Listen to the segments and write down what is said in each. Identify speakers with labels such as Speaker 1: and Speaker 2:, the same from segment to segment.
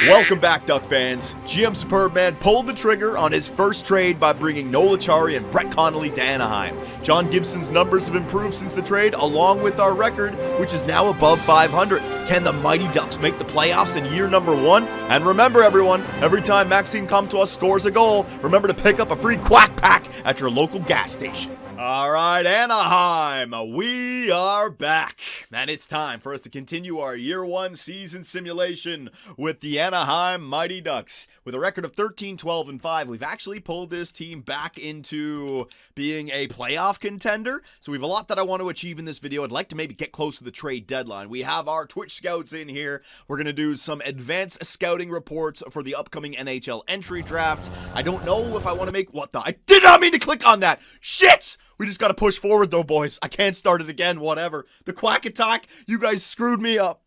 Speaker 1: Welcome back, Duck fans. GM Superbman pulled the trigger on his first trade by bringing Noel Acciari and Brett Connolly to Anaheim. John Gibson's numbers have improved since the trade, along with our record, which is now above 500. Can the Mighty Ducks make the playoffs in year number 1? And remember, everyone, every time Maxime Come to Us scores a goal, remember to pick up a free Quack Pack at your local gas station. All right, Anaheim, we are back, and it's time for us to continue our Year 1 season simulation with the Anaheim Mighty Ducks. With a record of 13-12-5, we've actually pulled this team back into being a playoff contender, so we have a lot that I want to achieve in this video. I'd like to maybe get close to the trade deadline. We have our Twitch scouts in here. We're going to do some advanced scouting reports for the upcoming NHL entry draft. I don't know if I want to make... I did not mean to click on that! Shit! We just gotta push forward though, boys. I can't start it again, whatever. The Quack Attack, you guys screwed me up.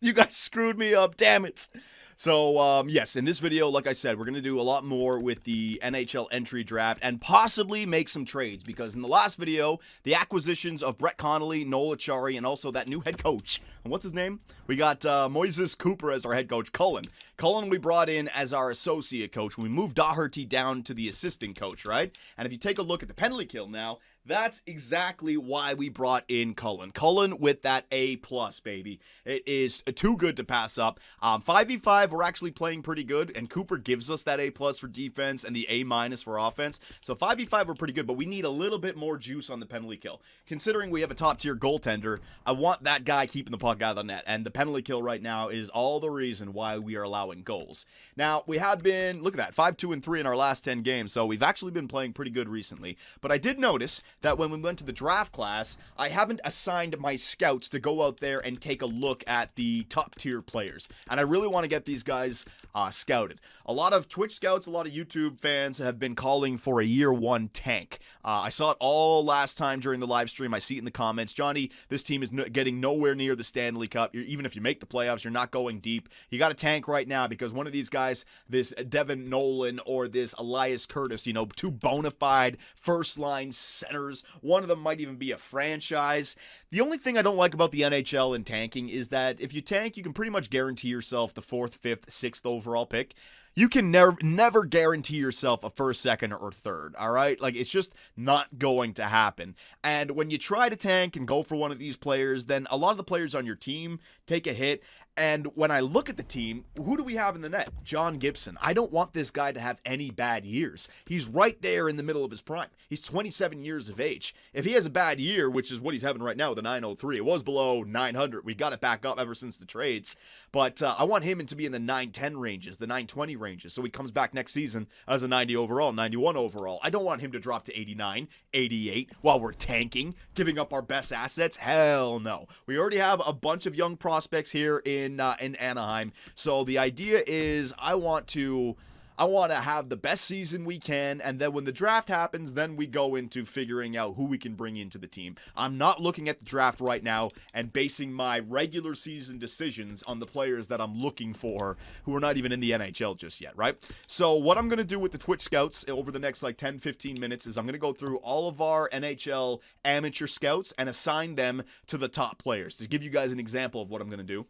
Speaker 1: Damn it. So, yes, in this video, like I said, we're going to do a lot more with the NHL entry draft and possibly make some trades, because in the last video, the acquisitions of Brett Connolly, Noel Acciari, and also that new head coach, and what's his name? We got Moises Cooper as our head coach, Cullen. Cullen we brought in as our associate coach. We moved Doherty down to the assistant coach, right? And if you take a look at the penalty kill now, that's exactly why we brought in Cullen. Cullen with that A+, baby. It is too good to pass up. 5v5, we're actually playing pretty good, and Cooper gives us that A+ for defense and the A- for offense. So 5v5, we're pretty good, but we need a little bit more juice on the penalty kill. Considering we have a top-tier goaltender, I want that guy keeping the puck out of the net, and the penalty kill right now is all the reason why we are allowing goals. Now, we have been, look at that, 5-2-3 in our last 10 games, so we've actually been playing pretty good recently. But I did notice that when we went to the draft class, I haven't assigned my scouts to go out there and take a look at the top tier players. And I really want to get these guys scouted. A lot of Twitch scouts, a lot of YouTube fans have been calling for a year 1 tank. I saw it all last time during the live stream. I see it in the comments. Johnny, this team is getting nowhere near the Stanley Cup. Even if you make the playoffs, you're not going deep. You got to tank right now, because one of these guys, this Devin Nolan or this Elias Curtis, you know, two bona fide first line centers. One of them might even be a franchise. The only thing I don't like about the NHL and tanking is that if you tank, you can pretty much guarantee yourself the 4th, 5th, 6th overall pick. You can never guarantee yourself a 1st, 2nd, or 3rd, all right? Like, it's just not going to happen. And when you try to tank and go for one of these players, then a lot of the players on your team take a hit. And when I look at the team, who do we have in the net? John Gibson. I don't want this guy to have any bad years. He's right there in the middle of his prime. He's 27 years of age. If he has a bad year, which is what he's having right now with a 903, it was below 900. We got it back up ever since the trades. But I want him to be in the 910 ranges, the 920 ranges, so he comes back next season as a 90 overall, 91 overall. I don't want him to drop to 89, 88 while we're tanking, giving up our best assets. Hell no. We already have a bunch of young prospects here in Anaheim. So the idea is I want to have the best season we can, and then when the draft happens, then we go into figuring out who we can bring into the team. I'm not looking at the draft right now and basing my regular season decisions on the players that I'm looking for who are not even in the NHL just yet, right? So what I'm going to do with the Twitch scouts over the next like 10-15 minutes is I'm going to go through all of our NHL amateur scouts and assign them to the top players. To give you guys an example of what I'm going to do.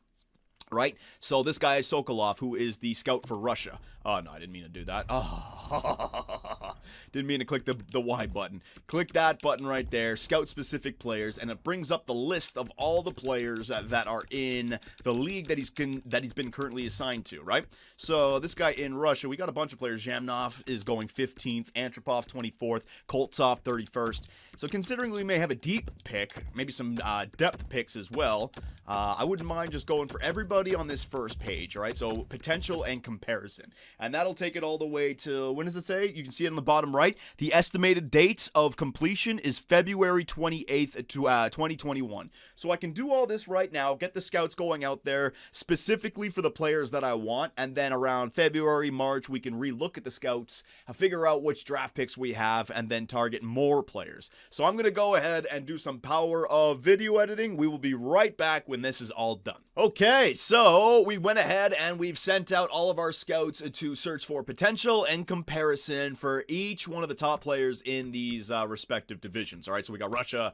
Speaker 1: Right? So this guy is Sokolov, who is the scout for Russia. Oh, no, I didn't mean to do that. Oh, didn't mean to click the Y button. Click that button right there, scout specific players, and it brings up the list of all the players that are in the league that he's been currently assigned to, right? So this guy in Russia, we got a bunch of players. Zhamnov is going 15th, Antropov 24th, Koltsov 31st. So considering we may have a deep pick, maybe some depth picks as well, I wouldn't mind just going for everybody on this first page, all right? So potential and comparison. And that'll take it all the way to, when does it say? You can see it on the bottom right. The estimated dates of completion is February 28th to 2021. So I can do all this right now, get the scouts going out there specifically for the players that I want, and then around February, March, we can relook at the scouts, figure out which draft picks we have, and then target more players. So I'm going to go ahead and do some power of video editing. We will be right back when this is all done. Okay, so So we went ahead and we've sent out all of our scouts to search for potential and comparison for each one of the top players in these respective divisions. All right, so we got Russia,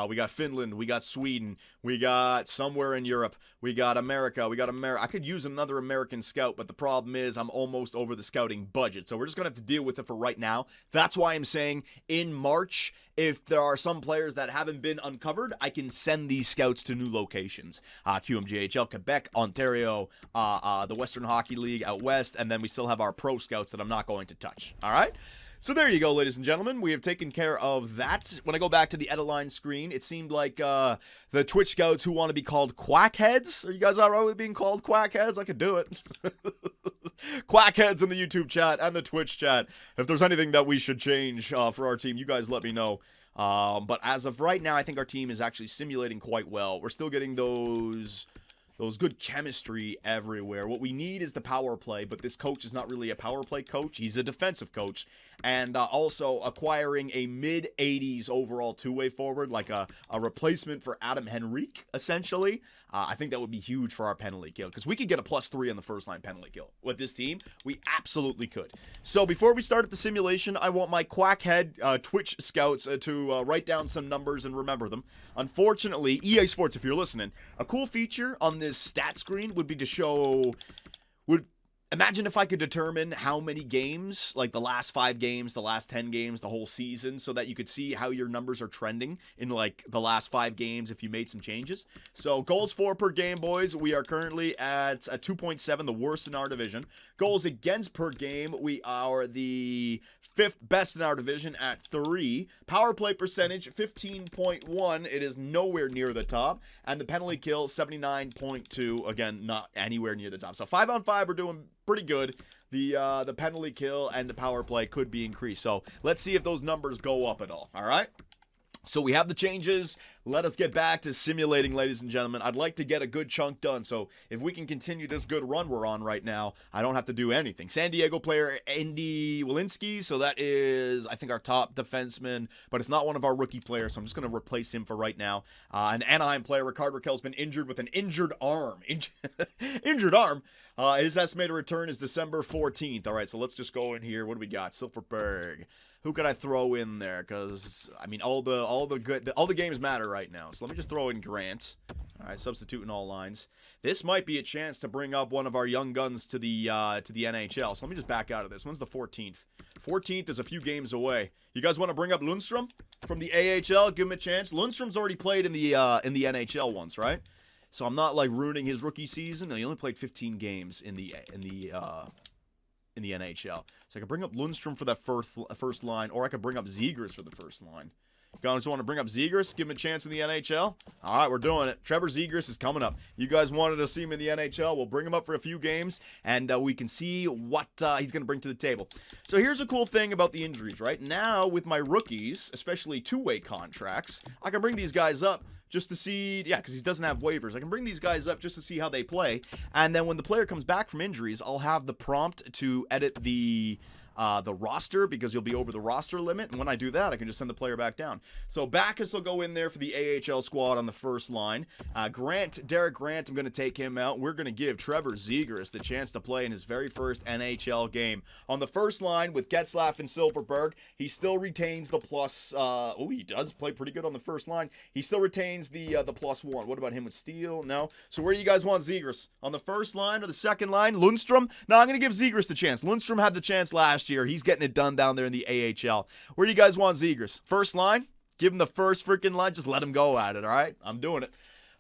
Speaker 1: we got Finland, we got Sweden, we got somewhere in Europe, we got America, I could use another American scout, but the problem is I'm almost over the scouting budget. So we're just going to have to deal with it for right now. That's why I'm saying in March, if there are some players that haven't been uncovered, I can send these scouts to new locations. QMJHL, Quebec, Ontario, the Western Hockey League out west, and then we still have our pro scouts that I'm not going to touch. All right? So there you go, ladies and gentlemen. We have taken care of that. When I go back to the Edeline screen, it seemed like the Twitch scouts who want to be called quackheads. Are you guys all right with being called quackheads? I could do it. Quackheads in the YouTube chat and the Twitch chat. If there's anything that we should change for our team, you guys let me know. But as of right now, I think our team is actually simulating quite well. We're still getting those good chemistry everywhere. What we need is the power play, but this coach is not really a power play coach. He's a defensive coach. And also acquiring a mid-80s overall two-way forward, like a replacement for Adam Henrique, essentially. I think that would be huge for our penalty kill, because we could get a +3 on the first line penalty kill. With this team, we absolutely could. So before we start the simulation, I want my quackhead Twitch scouts to write down some numbers and remember them. Unfortunately, EA Sports, if you're listening, a cool feature on this stat screen would be to show... Imagine if I could determine how many games, like the last 5 games, the last 10 games, the whole season, so that you could see how your numbers are trending in like the last 5 games if you made some changes. So goals for per game, boys, we are currently at a 2.7, the worst in our division. Goals against per game, we are the 5th best in our division at 3. Power play percentage, 15.1. It is nowhere near the top. And the penalty kill, 79.2. Again, not anywhere near the top. So 5 on 5, we're doing pretty good. The penalty kill and the power play could be increased. So let's see if those numbers go up at all. All right? So we have the changes. Let us get back to simulating, ladies and gentlemen. I'd like to get a good chunk done. So if we can continue this good run we're on right now, I don't have to do anything. San Diego player, Andy Wilinski. So that is, I think, our top defenseman. But it's not one of our rookie players. So I'm just going to replace him for right now. An Anaheim player, Rickard Rakell's been injured with an injured arm. Injured arm. His estimated return is December 14th. All right, so let's just go in here. What do we got? Silverberg. Who could I throw in there? Because I mean, all the games matter right now. So let me just throw in Grant. All right, substituting all lines. This might be a chance to bring up one of our young guns to the NHL. So let me just back out of this. When's the 14th? 14th is a few games away. You guys want to bring up Lundstrom from the AHL? Give him a chance. Lundstrom's already played in the NHL once, right? So I'm not like ruining his rookie season. He only played 15 games in the NHL. So I could bring up Lundstrom for that first line, or I could bring up Zegras for the first line. Guys want to bring up Zegras? Give him a chance in the NHL? All right, we're doing it. Trevor Zegras is coming up. You guys wanted to see him in the NHL. We'll bring him up for a few games, and we can see what he's going to bring to the table. So here's a cool thing about the injuries, right? Now, with my rookies, especially two-way contracts, I can bring these guys up just to see, because he doesn't have waivers. I can bring these guys up just to see how they play, and then when the player comes back from injuries, I'll have the prompt to edit the roster, because you'll be over the roster limit, and when I do that, I can just send the player back down. So Backus will go in there for the AHL squad on the first line. Derek Grant, I'm going to take him out. We're going to give Trevor Zegras the chance to play in his very first NHL game. On the first line with Getzlaf and Silverberg, he still retains the plus, he does play pretty good on the first line. He still retains the +1. What about him with Steele? No. So where do you guys want Zegras? On the first line or the second line? Lundstrom? No, I'm going to give Zegras the chance. Lundstrom had the chance last year. He's getting it done down there in the AHL. Where do you guys want Zegras? First line? Give him the first freaking line. Just let him go at it, all right? I'm doing it.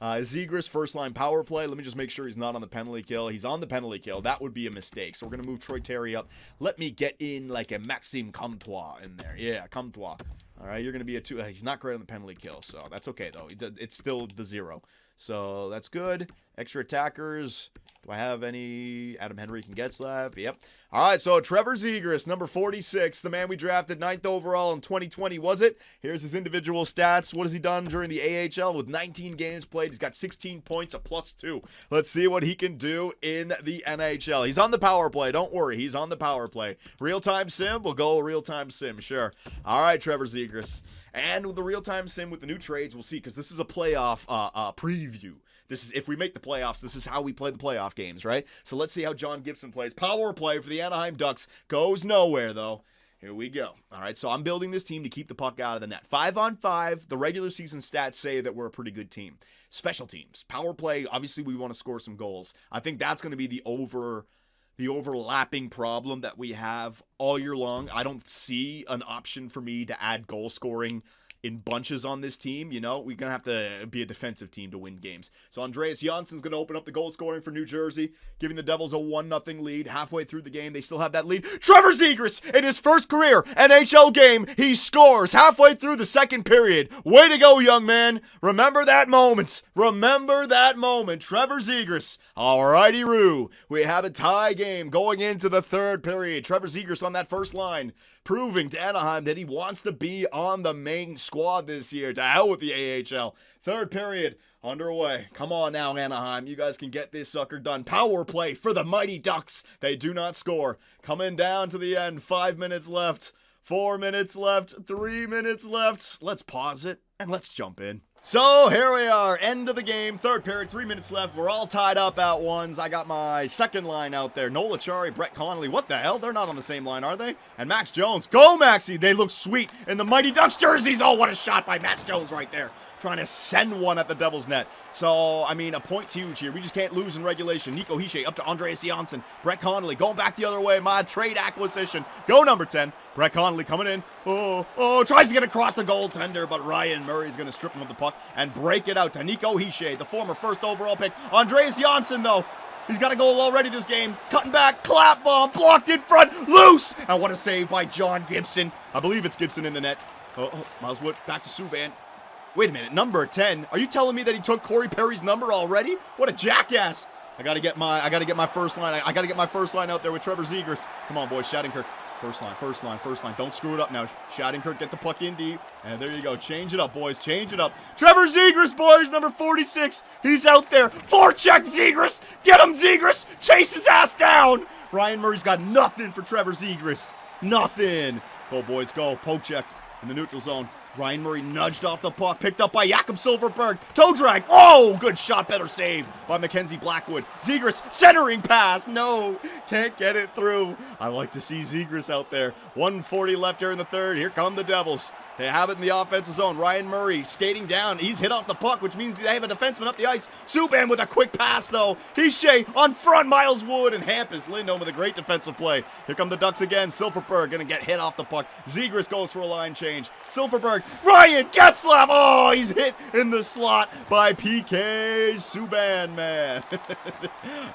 Speaker 1: Zegras, first line power play. Let me just make sure he's not on the penalty kill. He's on the penalty kill. That would be a mistake. So we're going to move Troy Terry up. Let me get in like a Maxime Comtois in there. Yeah, Comtois. All right, you're going to be a 2. He's not great on the penalty kill, so that's okay, though. It's still the 0. So that's good. Extra attackers. Do I have any? Adam Henrique and Getzlaf. Yep. All right, so Trevor Zegras, number 46, the man we drafted 9th overall in 2020, was it? Here's his individual stats. What has he done during the AHL? With 19 games played, he's got 16 points, a +2. Let's see what he can do in the NHL. He's on the power play. Don't worry, he's on the power play. Real-time sim? We'll go real-time sim, sure. All right, Trevor Zegras. And with the real-time sim with the new trades, we'll see, because this is a playoff preview. This is, if we make the playoffs, this is how we play the playoff games, right? So let's see how John Gibson plays. Power play for the Anaheim Ducks. Goes nowhere, though. Here we go. All right, so I'm building this team to keep the puck out of the net. 5-on-5, the regular season stats say that we're a pretty good team. Special teams, power play, obviously we want to score some goals. I think that's going to be the overlapping problem that we have all year long. I don't see an option for me to add goal scoring in bunches on this team. You know, we're going to have to be a defensive team to win games. So Andreas Janssen's going to open up the goal scoring for New Jersey, giving the Devils a 1-0 lead. Halfway through the game, they still have that lead. Trevor Zegras, in his first career NHL game, he scores halfway through the second period. Way to go, young man. Remember that moment. Remember that moment. Trevor Zegras. Alrighty, Roo. We have a tie game going into the third period. Trevor Zegras on that first line, proving to Anaheim that he wants to be on the main squad this year. To hell with the AHL. Third period underway. Come on now, Anaheim. You guys can get this sucker done. Power play for the Mighty Ducks. They do not score. Coming down to the end. 5 minutes left. 4 minutes left. 3 minutes left. Let's pause it and let's jump in. So here we are, end of the game, third period, 3 minutes left. We're all tied up at ones. I got my second line out there. Nola Chari, Brett Connolly. What the hell? They're not on the same line, are they? And Max Jones. Go, Maxie. They look sweet in the Mighty Ducks jerseys. Oh, what a shot by Max Jones right there. Trying to send one at the Devils' net. So, I mean, a point's huge here. We just can't lose in regulation. Nico Hischier up to Andreas Janssen. Brett Connolly going back the other way. My trade acquisition. Go number 10. Brett Connolly coming in. Oh, tries to get across the goaltender, but Ryan Murray's going to strip him of the puck and break it out to Nico Hischier, the former first overall pick. Andreas Janssen, though. He's got a goal already this game. Cutting back, clap bomb, blocked in front, loose. And what a save by John Gibson. I believe it's Gibson in the net. Miles Wood back to Subban. Wait a minute, number 10. Are you telling me that he took Corey Perry's number already? What a jackass. I gotta get my first line. I gotta get my first line out there with Trevor Zegras. Come on, boys, Shattenkirk. First line. Don't screw it up now. Shattenkirk, get the puck in deep. And there you go. Change it up, boys. Change it up. Trevor Zegras, boys, number 46. He's out there. Forecheck Zegras. Get him, Zegras. Chase his ass down. Ryan Murray's got nothing for Trevor Zegras. Nothing. Go, boys, go. Poke check in the neutral zone. Ryan Murray nudged off the puck, picked up by Jakob Silfverberg. Toe drag. Oh, good shot, better save by Mackenzie Blackwood. Zegras, centering pass. No, can't get it through. I like to see Zegras out there. 1:40 left here in the third. Here come the Devils. They have it in the offensive zone. Ryan Murray skating down. He's hit off the puck, which means they have a defenseman up the ice. Subban with a quick pass, though. Hischier on front. Miles Wood and Hampus Lindholm with a great defensive play. Here come the Ducks again. Silfverberg going to get hit off the puck. Zegras goes for a line change. Silfverberg. Ryan Getzlaf. Oh, he's hit in the slot by PK Subban, man.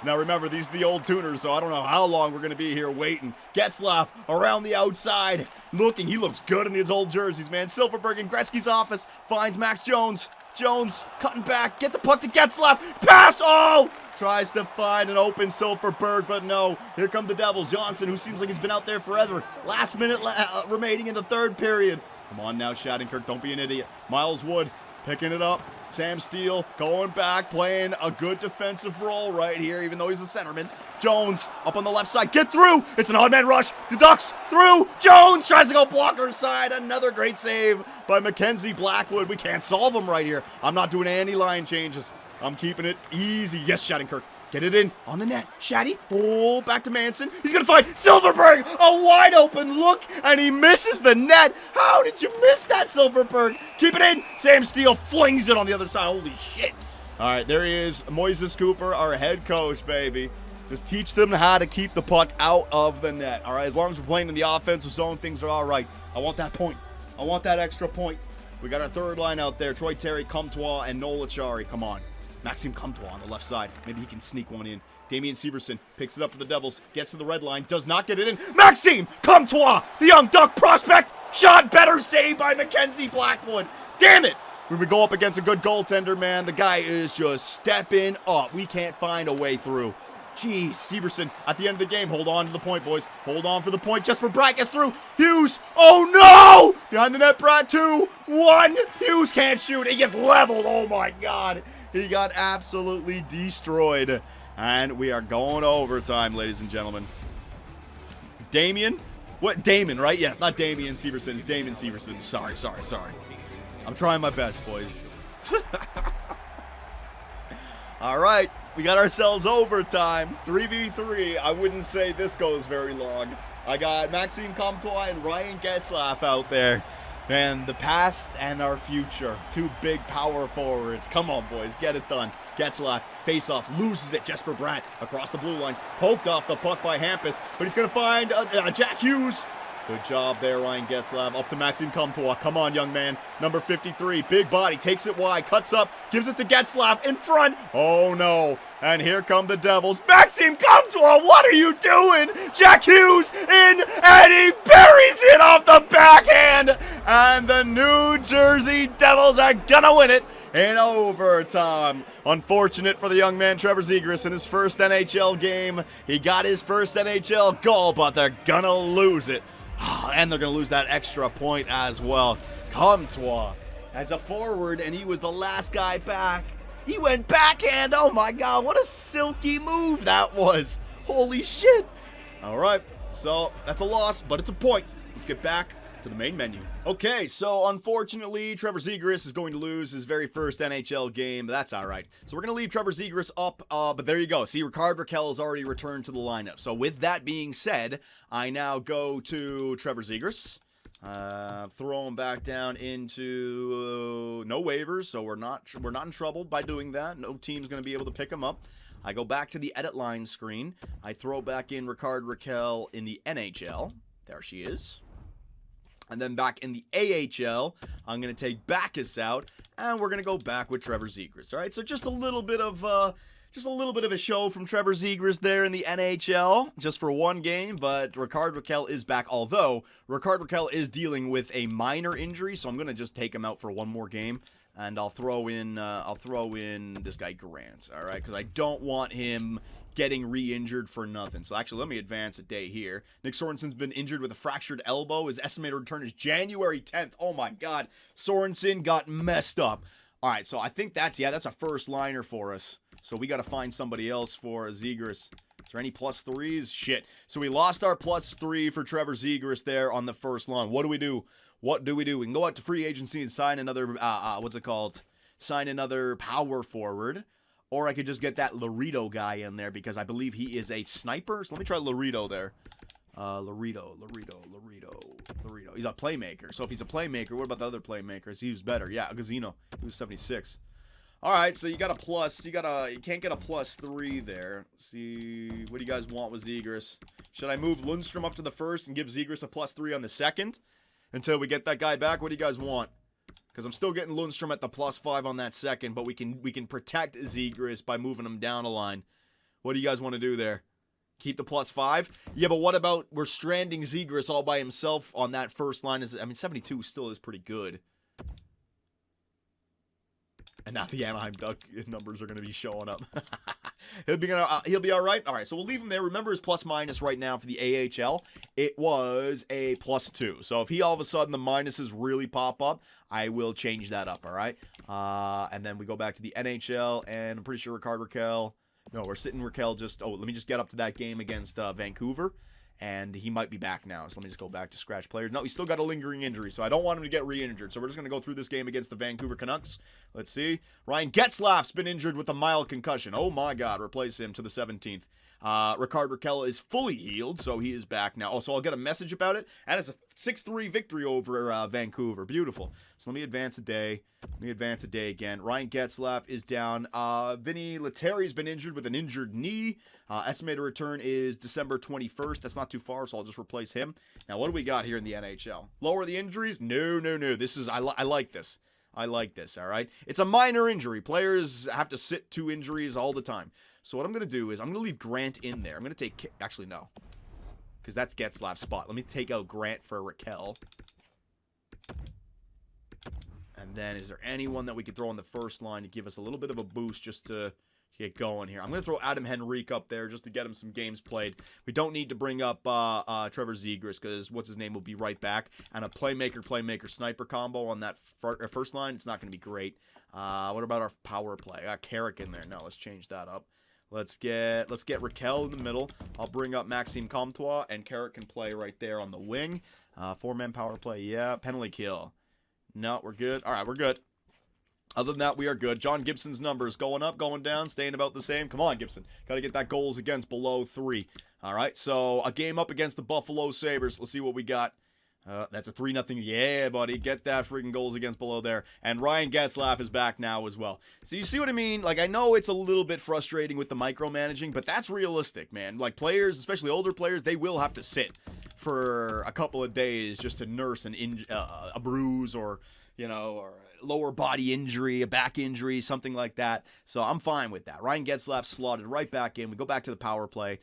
Speaker 1: Now, remember, these are the old tuners, so I don't know how long we're going to be here waiting. Getzlaf around the outside. Looking, he looks good in his old jerseys, man. Silfverberg in Gretzky's office finds Max Jones. Jones cutting back, get the puck to Getzlaf. Pass, oh! Tries to find an open Silfverberg, but no. Here come the Devils. Johnson, who seems like he's been out there forever. Last minute remaining in the third period. Come on now, Shattenkirk, don't be an idiot. Miles Wood picking it up. Sam Steele going back, playing a good defensive role right here, even though he's a centerman. Jones up on the left side. Get through. It's an odd man rush. The Ducks through. Jones tries to go blocker side. Another great save by Mackenzie Blackwood. We can't solve him right here. I'm not doing any line changes. I'm keeping it easy. Yes, Shattenkirk. Get it in on the net. Shatty. Oh, back to Manson. He's going to find Silfverberg. A wide open look, and he misses the net. How did you miss that, Silfverberg? Keep it in. Sam Steele flings it on the other side. Holy shit. All right, there he is. Moises Cooper, our head coach, baby. Just teach them how to keep the puck out of the net. All right, as long as we're playing in the offensive zone, things are all right. I want that point. I want that extra point. We got our third line out there. Troy Terry, Comtois, and Nola Chari. Come on. Maxime Comtois on the left side. Maybe he can sneak one in. Damian Severson picks it up for the Devils. Gets to the red line. Does not get it in. Maxime Comtois, the young Duck prospect. Shot better saved by Mackenzie Blackwood. Damn it. When we go up against a good goaltender, man, the guy is just stepping up. We can't find a way through. Jeez, Severson at the end of the game. Hold on to the point, boys. Hold on for the point. Jesper Bratt gets through. Hughes. Oh, no. Behind the net, Bratt. 2-1. Hughes can't shoot. He gets leveled. Oh, my God. He got absolutely destroyed. And we are going overtime, ladies and gentlemen. Damien? What? Damon, right? Yes, not Damian Severson. It's Damon Severson. Sorry. I'm trying my best, boys. All right, we got ourselves overtime. 3v3. I wouldn't say this goes very long. I got Maxime Comtois and Ryan Getzlaf out there. Man, the past and our future. Two big power forwards. Come on, boys, get it done. Getzlaf, face-off, loses it. Jesper Bratt across the blue line. Poked off the puck by Hampus, but he's going to find Jack Hughes. Good job there, Ryan Getzlaf. Up to Maxime Comtois. Come on, young man. Number 53, big body, takes it wide, cuts up, gives it to Getzlaf in front. Oh, no. And here come the Devils. Maxime Comtois, what are you doing? Jack Hughes in, and he buries it off the backhand. And the New Jersey Devils are going to win it in overtime. Unfortunate for the young man Trevor Zegras in his first NHL game. He got his first NHL goal, but they're going to lose it. And they're going to lose that extra point as well. Comtois as a forward, and he was the last guy back. He went backhand. Oh my God, what a silky move that was. Holy shit. All right, so that's a loss, but it's a point. Let's get back to the main menu. Okay, so unfortunately, Trevor Zegras is going to lose his very first NHL game, but that's all right. So we're going to leave Trevor Zegras up, but there you go. See, Rickard Rakell has already returned to the lineup. So with that being said, I now go to Trevor Zegras, throw him back down into no waivers, so we're not in trouble by doing that. No team's going to be able to pick him up. I go back to the edit line screen. I throw back in Rickard Rakell in the NHL. There she is. And then back in the AHL, I'm going to take Backus out, and we're going to go back with Trevor Zegras. All right, so just a little bit of a show from Trevor Zegras there in the NHL, just for one game. But Rickard Rakell is back, although Rickard Rakell is dealing with a minor injury, so I'm going to just take him out for one more game, and I'll throw in this guy Grant. All right, because I don't want him getting re-injured for nothing. So actually, let me advance a day here. Nick Sorensen's been injured with a fractured elbow. His estimated return is January 10th. Oh my God, Sorensen got messed up. All right, so I think that's a first liner for us. So we got to find somebody else for Zegras. Is there any plus threes? Shit. So we lost our plus 3 for Trevor Zegras there on the first line. What do we do? What do we do? We can go out to free agency and sign another, sign another power forward. Or I could just get that Laredo guy in there because I believe he is a sniper. So let me try Laredo there. Laredo. He's a playmaker. So if he's a playmaker, what about the other playmakers? He was better. Yeah, Gazzino. He was 76. All right, so you got a plus. You can't get a plus 3 there. See, what do you guys want with Zegras? Should I move Lundstrom up to the first and give Zegras a plus 3 on the second until we get that guy back? What do you guys want? Because I'm still getting Lundstrom at the plus 5 on that second, but we can protect Zegras by moving him down a line. What do you guys want to do there? Keep the plus 5? Yeah, but what about we're stranding Zegras all by himself on that first line? 72 still is pretty good. And now the Anaheim Duck numbers are going to be showing up. He'll be all right. All right, so we'll leave him there. Remember his plus minus right now for the AHL. It was a plus 2. So if he all of a sudden the minuses really pop up, I will change that up, all right? And then we go back to the NHL, and I'm pretty sure Rickard Rakell. No, we're sitting Rakell just... Oh, let me just get up to that game against Vancouver. And he might be back now. So let me just go back to scratch players. No, he's still got a lingering injury, so I don't want him to get re-injured. So we're just going to go through this game against the Vancouver Canucks. Let's see. Ryan Getzlaf's been injured with a mild concussion. Oh, my God. Replace him to the 17th. Rickard Rakell is fully healed, so he is back now. Oh, so I'll get a message about it. And it's a 6-3 victory over Vancouver. Beautiful. So let me advance a day. Again. Ryan Getzlaf is down. Vinny Lettieri's been injured with an injured knee. Estimated return is December 21st. That's not too far, so I'll just replace him. Now, what do we got here in the NHL? Lower the injuries? No. This is I like this. I like this, all right? It's a minor injury. Players have to sit 2 injuries all the time. So what I'm going to do is I'm going to leave Grant in there. I'm going to take... Actually, no. Because that's Getzlaf's spot. Let me take out Grant for Rakell. And then is there anyone that we could throw on the first line to give us a little bit of a boost just to get going here? I'm going to throw Adam Henrique up there just to get him some games played. We don't need to bring up Trevor Zegras because what's-his-name will be right back. And a playmaker-sniper combo on that first line, it's not going to be great. What about our power play? I got Carrick in there. No, let's change that up. Let's get Rakell in the middle. I'll bring up Maxime Comtois, and Carrick can play right there on the wing. 4-man power play, yeah. Penalty kill. No, we're good. All right, we're good. Other than that, we are good. John Gibson's numbers going up, going down, staying about the same. Come on, Gibson. Got to get that goals against below 3. All right, so a game up against the Buffalo Sabres. Let's see what we got. That's a 3-0. Yeah, buddy. Get that freaking goals against below there. And Ryan Getzlaf is back now as well. So you see what I mean? Like, I know it's a little bit frustrating with the micromanaging, but that's realistic, man. Like, players, especially older players, they will have to sit for a couple of days just to nurse a bruise or, you know, or a lower body injury, a back injury, something like that. So I'm fine with that. Ryan Getzlaf slotted right back in. We go back to the power play.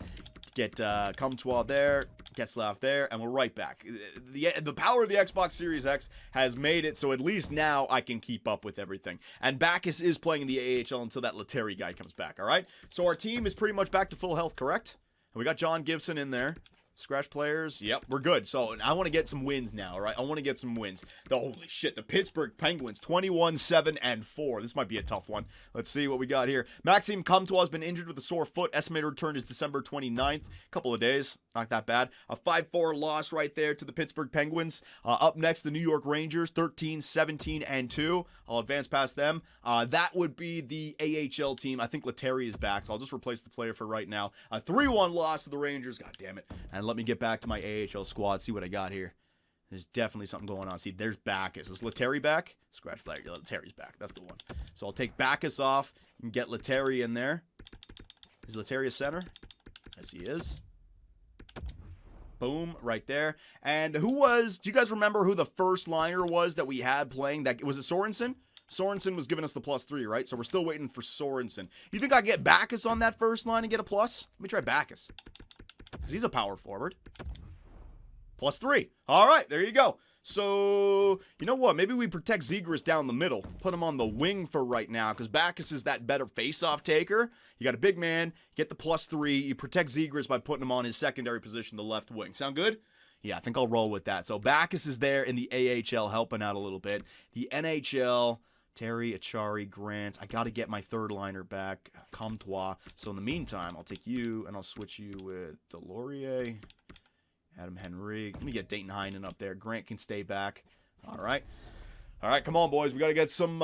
Speaker 1: Get Comtois there, Getzlaf there, and we're right back. The power of the Xbox Series X has made it so at least now I can keep up with everything. And Backus is playing in the AHL until that Lettieri guy comes back, all right? So our team is pretty much back to full health, correct? And we got John Gibson in there. Scratch players. Yep, we're good. So I want to get some wins now, all right? I want to get some wins. Holy shit, the Pittsburgh Penguins, 21-7-4. This might be a tough one. Let's see what we got here. Maxime Comtois has been injured with a sore foot. Estimated return is December 29th. Couple of days. Not that bad. A 5-4 loss right there to the Pittsburgh Penguins. Up next, the New York Rangers, 13-17-2. I'll advance past them. That would be the AHL team. I think Lettieri is back, so I'll just replace the player for right now. A 3-1 loss to the Rangers. God damn it. And let me get back to my AHL squad, see what I got here. There's definitely something going on. See, there's Backus. Is Lettieri back? Scratch player. Yeah, Lettieri's back. That's the one. So I'll take Backus off and get Lettieri in there. Is Lettieri a center? Yes, he is. Boom, right there. And do you guys remember who the first liner was that we had playing? Was it Sorensen? Sorensen was giving us the +3, right? So we're still waiting for Sorensen. You think I get Backus on that first line and get a plus? Let me try Backus. Because he's a power forward. +3. All right, there you go. So, you know what? Maybe we protect Zegras down the middle. Put him on the wing for right now, because Backus is that better face-off taker. You got a big man, get the +3. You protect Zegras by putting him on his secondary position, the left wing. Sound good? Yeah, I think I'll roll with that. So Backus is there in the AHL helping out a little bit. The NHL... Terry, Achari, Grant. I got to get my third liner back, Comtois. So in the meantime, I'll take you and I'll switch you with Delorier, Adam Henrique. Let me get Dayton Heinen up there. Grant can stay back. All right. All right, come on, boys. We got to get some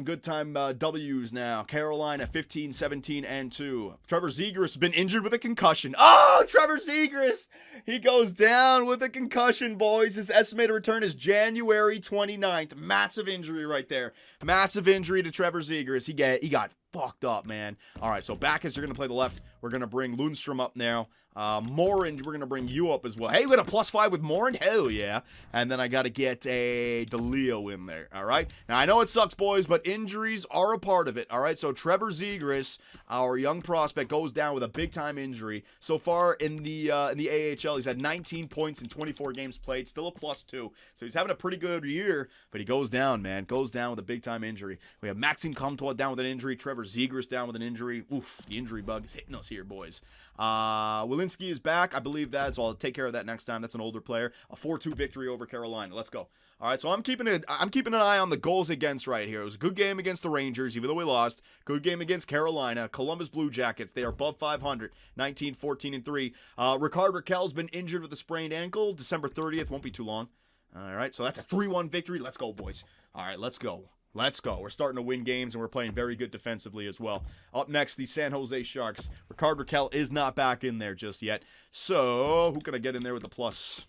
Speaker 1: good time W's now. Carolina, 15-17-2. Trevor Zegras has been injured with a concussion. Oh, Trevor Zegras! He goes down with a concussion, boys. His estimated return is January 29th. Massive injury right there. Massive injury to Trevor Zegras. He got fucked up, man. All right, so Backus, you're going to play the left. We're going to bring Lundstrom up now. Morin, we're going to bring you up as well. Hey, we got a +5 with Morin? Hell yeah. And then I got to get a DeLeo in there, all right? Now, I know it sucks, boys, but injuries are a part of it, all right? So Trevor Zegras, our young prospect, goes down with a big-time injury. So far in the AHL, he's had 19 points in 24 games played, still a +2. So he's having a pretty good year, but he goes down, man. Goes down with a big-time injury. We have Maxime Comtois down with an injury. Trevor Zegras down with an injury. Oof, the injury bug is hitting us here, boys. Wilinski is back. I believe that, so I'll take care of that next time. That's an older player. A 4-2 victory over Carolina. Let's go. All right, so I'm keeping an eye on the goals against right here. It was a good game against the Rangers, even though we lost. Good game against Carolina. Columbus Blue Jackets, they are above 500, 19-14-3. Ricard Raquel's been injured with a sprained ankle. December 30th, won't be too long. All right, so that's a 3-1 victory. Let's go, boys. All right, let's go. Let's go. We're starting to win games, and we're playing very good defensively as well. Up next, the San Jose Sharks. Ricard Raquel is not back in there just yet. So, who can I get in there with a plus?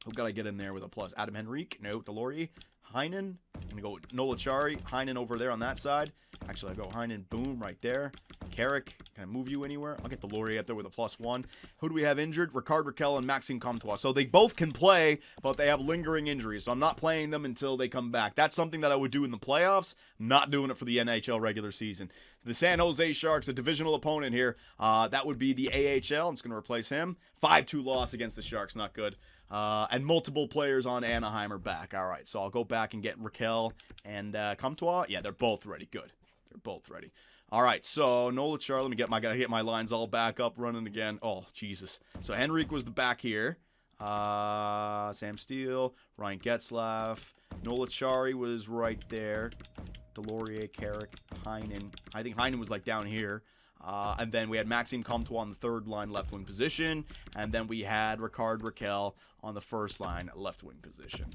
Speaker 1: Who got to get in there with a plus? Adam Henrique? No. Delorier? Heinen? I'm going to go with Nola Chari. Heinen over there on that side. Actually, I go Heinen, boom, right there. Carrick, can I move you anywhere? I'll get Delorier up there with a +1. Who do we have injured? Ricard Raquel and Maxime Comtois. So they both can play, but they have lingering injuries. So I'm not playing them until they come back. That's something that I would do in the playoffs. Not doing it for the NHL regular season. The San Jose Sharks, a divisional opponent here. That would be the AHL. I'm just going to replace him. 5-2 loss against the Sharks. Not good. And multiple players on Anaheim are back. All right, so I'll go back and get Raquel and Comtois. Yeah, they're both ready. Good. They're both ready. All right, so Nola Char, let me get my lines all back up running again. Oh, Jesus. So Henrique was the back here. Sam Steele, Ryan Getzlaf, Nola Chari was right there. Delorier, Carrick, Heinen. I think Heinen was like down here. And then we had Maxime Comtois on the third line left wing position. And then we had Ricard Raquel on the first line left wing position.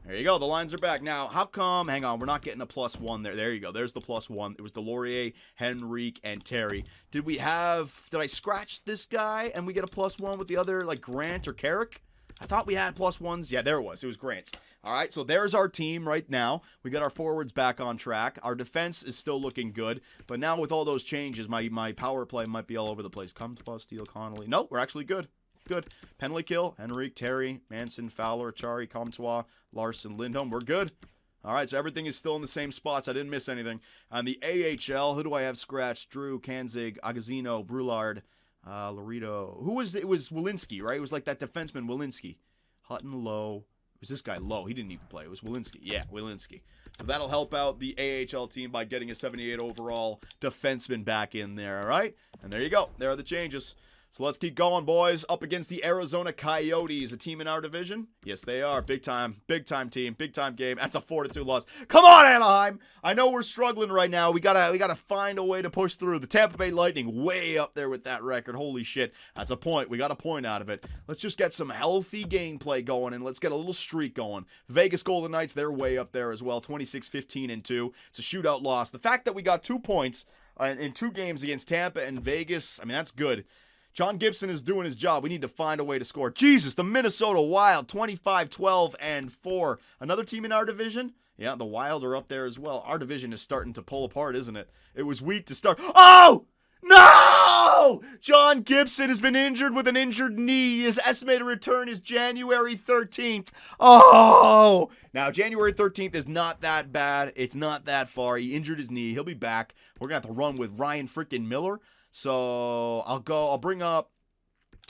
Speaker 1: There you go. The lines are back. Now, how come... Hang on. We're not getting a +1 there. There you go. There's the +1. It was Delorier, Henrique, and Terry. Did I scratch this guy and we get a +1 with the other, like, Grant or Carrick? I thought we had +1s. Yeah, there it was. It was Grant's. All right, so there's our team right now. We got our forwards back on track. Our defense is still looking good. But now with all those changes, my power play might be all over the place. Comtois, Steele, Connolly. Nope, we're actually good. Good. Penalty kill, Henrique, Terry, Manson, Fowler, Chari, Comtois, Larson, Lindholm. We're good. All right, so everything is still in the same spots. I didn't miss anything. On the AHL, who do I have scratched? Drew, Kanzig, Agazino, Brulard, Laredo. Who was it? It was Wilinski, right? It was like that defenseman, Wilinski. Hutton, Lowe. It was this guy, Lowe. He didn't even play. It was Wilinski. Yeah, Wilinski. So that'll help out the AHL team by getting a 78 overall defenseman back in there, all right? And there you go. There are the changes. So let's keep going, boys. Up against the Arizona Coyotes, a team in our division. Yes, they are. Big time team, big time game. That's a 4-2 loss. Come on, Anaheim. I know we're struggling right now. We gotta find a way to push through. The Tampa Bay Lightning way up there with that record. Holy shit. That's a point. We got a point out of it. Let's just get some healthy gameplay going and let's get a little streak going. Vegas Golden Knights, they're way up there as well. 26-15-2. It's a shootout loss. The fact that we got 2 points in 2 games against Tampa and Vegas, I mean, that's good. John Gibson is doing his job. We need to find a way to score. Jesus, the Minnesota Wild, 25-12-4. Another team in our division? Yeah, the Wild are up there as well. Our division is starting to pull apart, isn't it? It was weak to start. Oh! No! John Gibson has been injured with an injured knee. His estimated return is January 13th. Oh! Now, January 13th is not that bad. It's not that far. He injured his knee. He'll be back. We're going to have to run with Ryan freaking Miller. So I'll bring up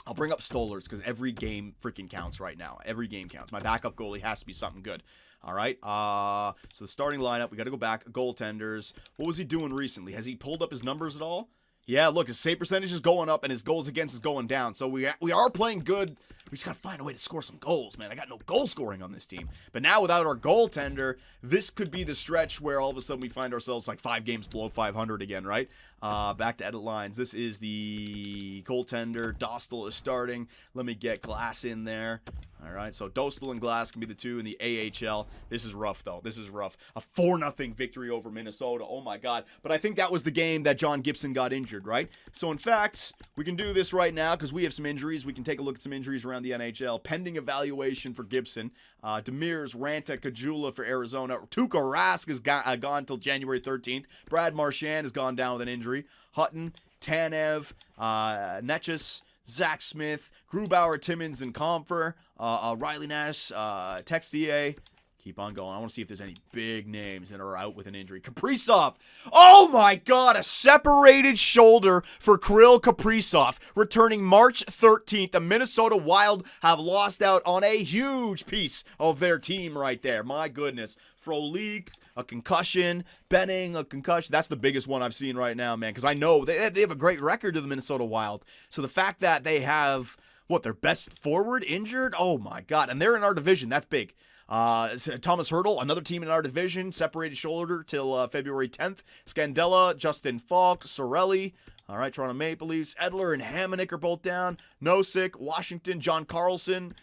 Speaker 1: Stolarz because every game freaking counts right now. Every game counts. My backup goalie has to be something good. All right. So the starting lineup, we got to go back. Goaltenders. What was he doing recently? Has he pulled up his numbers at all? Yeah, look, his save percentage is going up and his goals against is going down. So we are playing good. We just got to find a way to score some goals, man. I got no goal scoring on this team. But now without our goaltender, this could be the stretch where all of a sudden we find ourselves like 5 games below 500 again, right? Back to edit lines. This is the goaltender. Dostal is starting. Let me get Glass in there. All right, so Dostal and Glass can be the 2 in the AHL. This is rough, though. This is rough. A 4-0 victory over Minnesota. Oh, my God. But I think that was the game that John Gibson got injured, right? So, in fact, we can do this right now because we have some injuries. We can take a look at some injuries around the NHL. Pending evaluation for Gibson. Demers, Ranta, Kajula for Arizona. Tuukka Rask is gone until January 13th. Brad Marchand has gone down with an injury. Hutton, Tanev, Netchus, Zach Smith, Grubauer, Timmins, and Comfer, Riley Nash, Texier. Keep on going. I want to see if there's any big names that are out with an injury. Kaprizov. Oh my God, a separated shoulder for Kirill Kaprizov. Returning March 13th, the Minnesota Wild have lost out on a huge piece of their team right there. My goodness. Frolik, a concussion. Benning, a concussion. That's the biggest one I've seen right now, man, because I know they have a great record to the Minnesota Wild. So the fact that they have, their best forward injured? Oh my God. And they're in our division. That's big. Thomas Hertl, another team in our division, separated shoulder till February 10th. Scandella, Justin Falk, Sorelli. All right, Toronto Maple Leafs. Edler and Hamonic are both down. Nosek, Washington, John Carlson.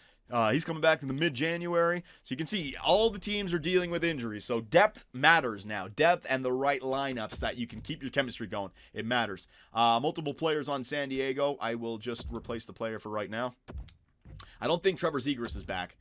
Speaker 1: He's coming back in the mid-January. So you can see all the teams are dealing with injuries. So depth matters now. Depth and the right lineups that you can keep your chemistry going. It matters. Multiple players on San Diego. I will just replace the player for right now. I don't think Trevor Zegras is back.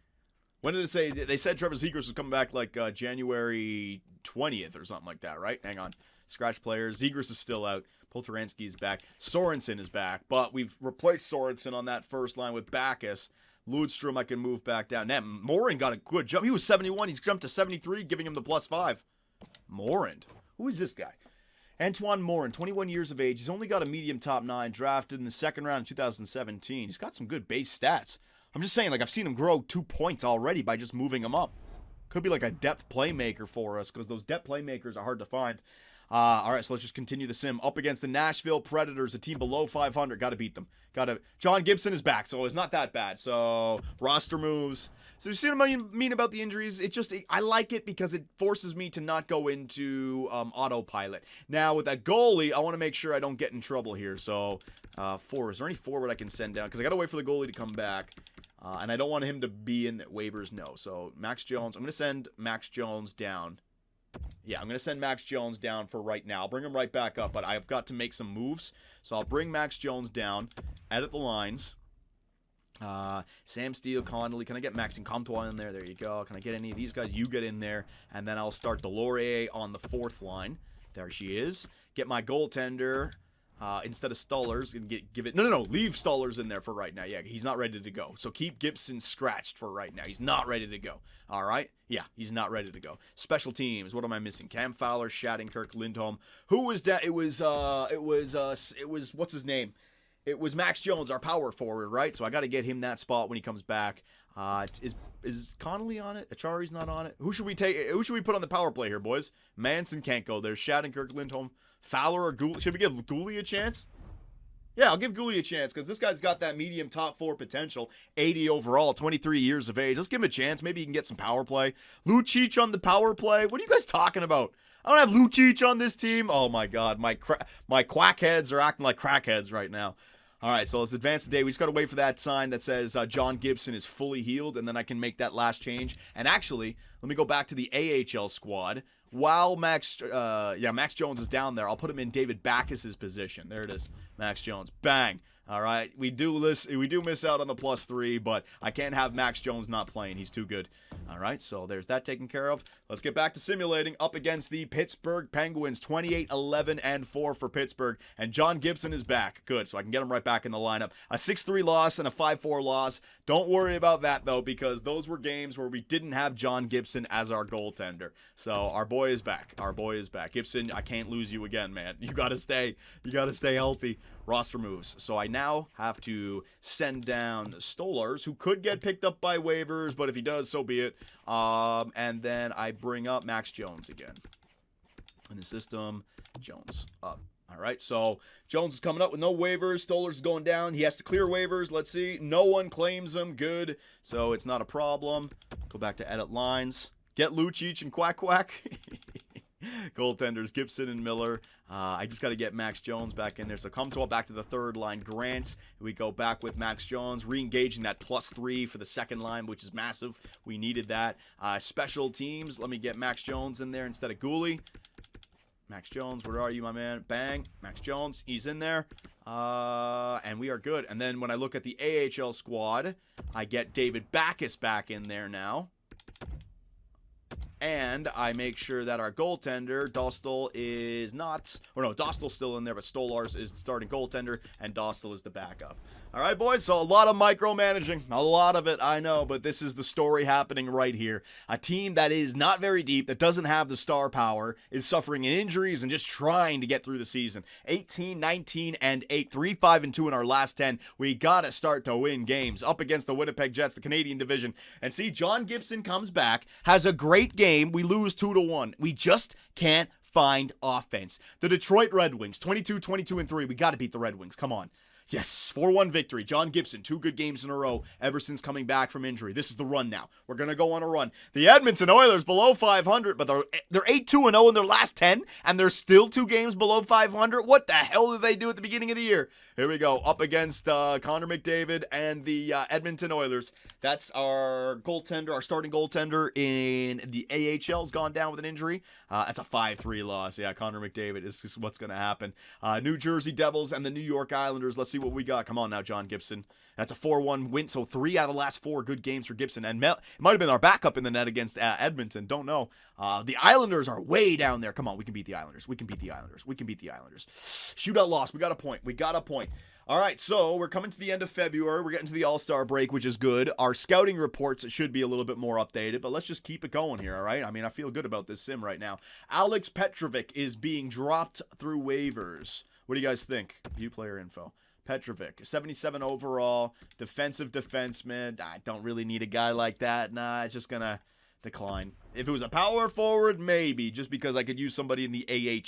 Speaker 1: When did it say? They said Trevor Zegras was coming back like January 20th or something like that, right? Hang on. Scratch players. Zegras is still out. Polteransky is back. Sorensen is back. But we've replaced Sorensen on that first line with Backus. Ludstrom I can move back down. Now, Morin got a good jump. He was 71. He's jumped to 73, giving him the +5. Morin. Who is this guy? Antoine Moore, 21 years of age. He's only got a medium top 9, drafted in the second round in 2017. He's got some good base stats. I'm just saying, I've seen him grow 2 points already by just moving him up. Could be like a depth playmaker for us because those depth playmakers are hard to find. All right, so let's just continue the sim. Up against the Nashville Predators, a team below 500. Got to beat them. John Gibson is back, so it's not that bad. So roster moves. So you see what I mean about the injuries? I like it because it forces me to not go into autopilot. Now with that goalie, I want to make sure I don't get in trouble here. So is there any forward I can send down? Because I got to wait for the goalie to come back. And I don't want him to be in the waivers, no. So Max Jones, I'm going to send Max Jones down. Yeah, I'm going to send Max Jones down for right now. I'll bring him right back up, but I've got to make some moves. So I'll bring Max Jones down, edit the lines. Sam Steele, Connolly. Can I get Max and Comtois in there? There you go. Can I get any of these guys? You get in there. And then I'll start Delorier on the 4th line. There she is. Get my goaltender. Instead of Stollers, and give it. No. Leave Stollers in there for right now. Yeah, he's not ready to go. So keep Gibson scratched for right now. He's not ready to go. All right. Yeah, he's not ready to go. Special teams. What am I missing? Cam Fowler, Shattenkirk, Lindholm. Who was that? It was what's his name? It was Max Jones, our power forward, right? So I got to get him that spot when he comes back. Is Connolly on it? Achari's not on it. Who should we take? Who should we put on the power play here, boys? Manson can't go. There's Shattenkirk, Lindholm, Fowler, or Gouli. Should we give Gouli a chance? Yeah, I'll give Gouli a chance because this guy's got that medium top 4 potential. 80 overall, 23 years of age. Let's give him a chance. Maybe he can get some power play. Lucic on the power play. What are you guys talking about? I don't have Lucic on this team. Oh my God, my quackheads are acting like crackheads right now. All right, so let's advance the day. We just got to wait for that sign that says John Gibson is fully healed, and then I can make that last change. And actually, let me go back to the AHL squad. While Max Jones is down there, I'll put him in David Backes' position. There it is, Max Jones. Bang. All right, we do miss out on the +3, but I can't have Max Jones not playing. He's too good. All right, so there's that taken care of. Let's get back to simulating up against the Pittsburgh Penguins. 28-11-4 for Pittsburgh, and John Gibson is back. Good, so I can get him right back in the lineup. A 6-3 loss and a 5-4 loss. Don't worry about that, though, because those were games where we didn't have John Gibson as our goaltender. So our boy is back. Our boy is back. Gibson, I can't lose you again, man. You got to stay healthy. Roster moves. So I now have to send down Stollers, who could get picked up by waivers, but if he does, so be it. And then I bring up Max Jones again. In the system, Jones up. All right, so Jones is coming up with no waivers. Stollers is going down. He has to clear waivers. Let's see. No one claims him. Good. So it's not a problem. Go back to edit lines. Get Lucic and Quack. Goaltenders, Gibson and Miller. I just got to get Max Jones back in there. So Comtois back to the 3rd line. Grant. We go back with Max Jones, re-engaging that +3 for the 2nd line, which is massive. We needed that. Special teams. Let me get Max Jones in there instead of Gouli. Max Jones, where are you, my man? Bang. Max Jones, he's in there. And we are good. And then when I look at the AHL squad, I get David Backes back in there now. And I make sure that our goaltender, Dostal, is not... Or no, Dostal's still in there, but Stollers is the starting goaltender, and Dostal is the backup. All right, boys, so a lot of micromanaging. A lot of it, I know, but this is the story happening right here. A team that is not very deep, that doesn't have the star power, is suffering injuries and just trying to get through the season. 18, 19, and 8. 3-5-2 in our last 10. We got to start to win games up against the Winnipeg Jets, the Canadian division. And see, John Gibson comes back, has a great game. We lose 2-1. We just can't find offense. The Detroit Red Wings, 22-22-3. We got to beat the Red Wings. Come on. Yes, 4-1 victory. John Gibson, 2 good games in a row ever since coming back from injury. This is the run now. We're going to go on a run. The Edmonton Oilers below 500, but they're 8-2-0 in their last 10, and they're still 2 games below 500. What the hell did they do at the beginning of the year? Here we go, up against Connor McDavid and the Edmonton Oilers. That's our goaltender, our starting goaltender in the AHL has gone down with an injury. That's a 5-3 loss. Yeah, Connor McDavid is what's going to happen. New Jersey Devils and the New York Islanders. Let's see what we got. Come on now, John Gibson. That's a 4-1 win, so 3 out of the last 4 good games for Gibson. And it might have been our backup in the net against Edmonton. Don't know. The Islanders are way down there. Come on, we can beat the Islanders. We can beat the Islanders. We can beat the Islanders. Shootout loss. We got a point. We got a point. All right, so we're coming to the end of February. We're getting to the All-Star break, which is good. Our scouting reports should be a little bit more updated, but let's just keep it going here, all right? I mean, I feel good about this sim right now. Alex Petrovic is being dropped through waivers. What do you guys think? View player info. Petrovic, 77 overall, defensive defenseman. I don't really need a guy like that. Nah, it's just going to decline. If it was a power forward, maybe, just because I could use somebody in the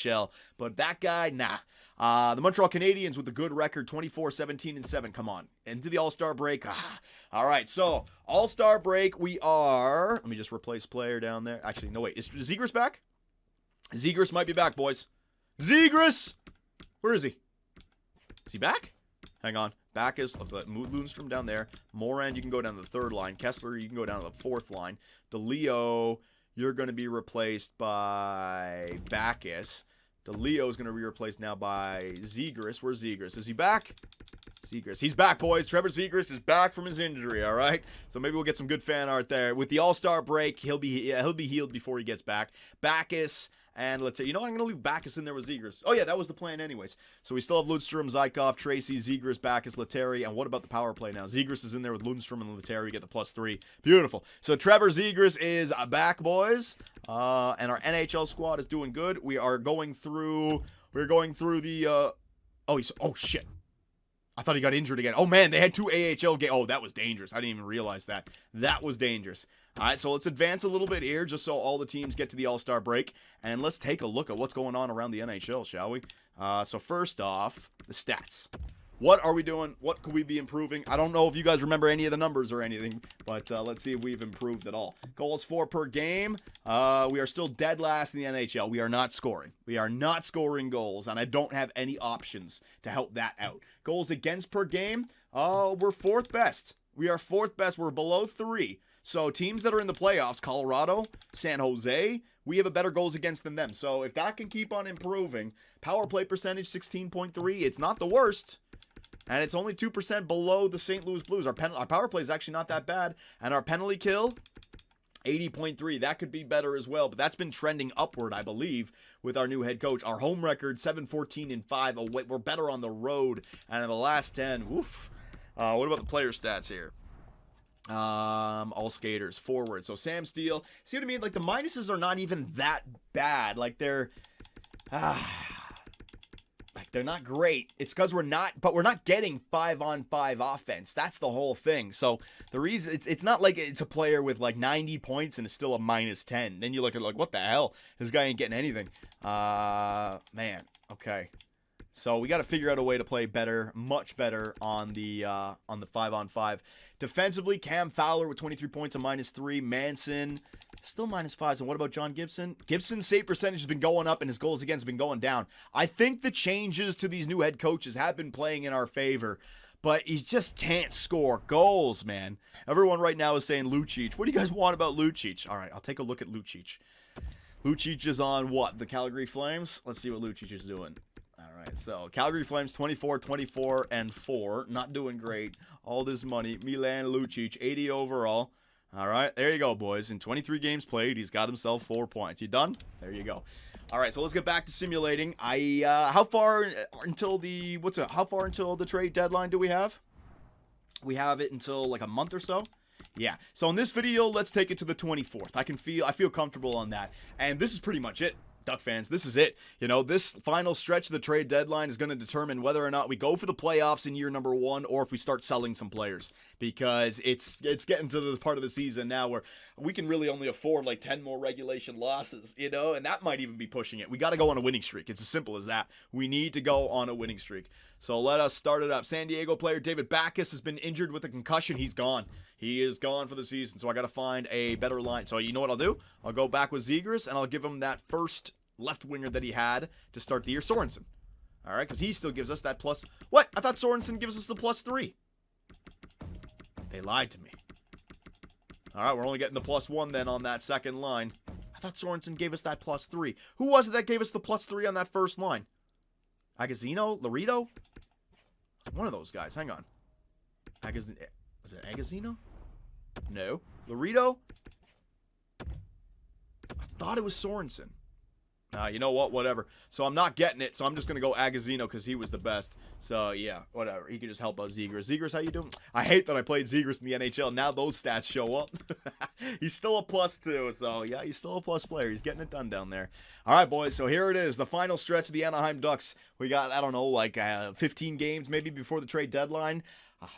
Speaker 1: AHL. But that guy, nah. The Montreal Canadiens with a good record, 24-17-7. Come on. Into the All-Star break. All right, so All-Star break, we are... Let me just replace player down there. Actually, no, wait. Is Zegras back? Zegras might be back, boys. Zegras! Where is he? Is he back? Hang on. Backus, move Lundstrom down there. Morand, you can go down to the third line. Kessler, you can go down to the fourth line. DeLeo, you're going to be replaced by Backus. DeLeo is going to be replaced now by Zegras. Where's Zegras? Is he back? Zegras. He's back, boys. Trevor Zegras is back from his injury, all right? So maybe we'll get some good fan art there. With the All-Star break, he'll be healed before he gets back. Backus, and let's say, you know, I'm going to leave Backus in there with Zegras. Oh, yeah, that was the plan anyways. So we still have Lundstrom, Zykov, Tracy, Zegras, Backus, Letary, and what about the power play now? Zegras is in there with Lundstrom and Letary. Get the +3. Beautiful. So Trevor Zegras is back, boys, and our NHL squad is doing good. We're going through the, oh, shit. I thought he got injured again. Oh, man, they had 2 AHL games. Oh, that was dangerous. I didn't even realize that. That was dangerous. All right, so let's advance a little bit here just so all the teams get to the All-Star break. And let's take a look at what's going on around the NHL, shall we? So first off, the stats. What are we doing? What could we be improving? I don't know if you guys remember any of the numbers or anything, but let's see if we've improved at all. Goals for per game. We are still dead last in the NHL. We are not scoring. We are not scoring goals, and I don't have any options to help that out. Goals against per game. We're 4th best. We are 4th best. We're below 3. So teams that are in the playoffs, Colorado, San Jose, we have a better goals against than them. So if that can keep on improving, power play percentage 16.3. It's not the worst. And it's only 2% below the St. Louis Blues. Our power play is actually not that bad. And our penalty kill, 80.3. That could be better as well. But that's been trending upward, I believe, with our new head coach. Our home record, 7-14-5. Oh, wait, we're better on the road. And in the last 10, woof. What about the player stats here? All skaters, forward. So Sam Steele. See what I mean? Like, the minuses are not even that bad. Like, they're not great. It's because we're not getting 5-on-5 offense. That's the whole thing. So the reason it's not like it's a player with like 90 points and it's still a -10. Then you look at like, what the hell? This guy ain't getting anything. Man. Okay. So we got to figure out a way to play better, much better on the 5-on-5. Defensively, Cam Fowler with 23 points, a -3. Manson, still -5. And what about John Gibson? Gibson's save percentage has been going up and his goals against have been going down. I think the changes to these new head coaches have been playing in our favor, but he just can't score goals, man. Everyone right now is saying Lucic. What do you guys want about Lucic? All right, I'll take a look at Lucic. Lucic is on what? The Calgary Flames? Let's see what Lucic is doing. All right, so Calgary Flames 24, 24, and 4. Not doing great. All this money. Milan Lucic, 80 overall. All right, there you go, boys. In 23 games played, he's got himself 4 points. You done? There you go. All right, so let's get back to simulating. How far until the trade deadline do we have? We have it until like a month or so. Yeah. So in this video, let's take it to the 24th. I feel comfortable on that. And this is pretty much it. Duck fans, this is it. You know, this final stretch of the trade deadline is going to determine whether or not we go for the playoffs in year number 1 or if we start selling some players, because it's getting to the part of the season now where we can really only afford like 10 more regulation losses, you know, and that might even be pushing it. We got to go on a winning streak. It's as simple as that. We need to go on a winning streak. So let us start it up. San Diego player David Backus has been injured with a concussion. He's gone. He is gone for the season, so I got to find a better line. So you know what I'll do? I'll go back with Zegras, and I'll give him that first left winger that he had to start the year, Sorensen. All right, because he still gives us that plus. What? I thought Sorensen gives us the +3. They lied to me. All right, we're only getting the +1 then on that second line. I thought Sorensen gave us that +3. Who was it that gave us the +3 on that first line? Agazino? Laredo? One of those guys. Hang on. Was it Agazino? No. Laredo? I thought it was Sorensen. You know what? Whatever. So I'm not getting it, so I'm just going to go Agazino because he was the best. So, yeah, whatever. He could just help us Zegras. Zegras, how you doing? I hate that I played Zegras in the NHL. Now those stats show up. He's still a +2, so, yeah, he's still a plus player. He's getting it done down there. All right, boys, so here it is, the final stretch of the Anaheim Ducks. We got, I don't know, like 15 games maybe before the trade deadline.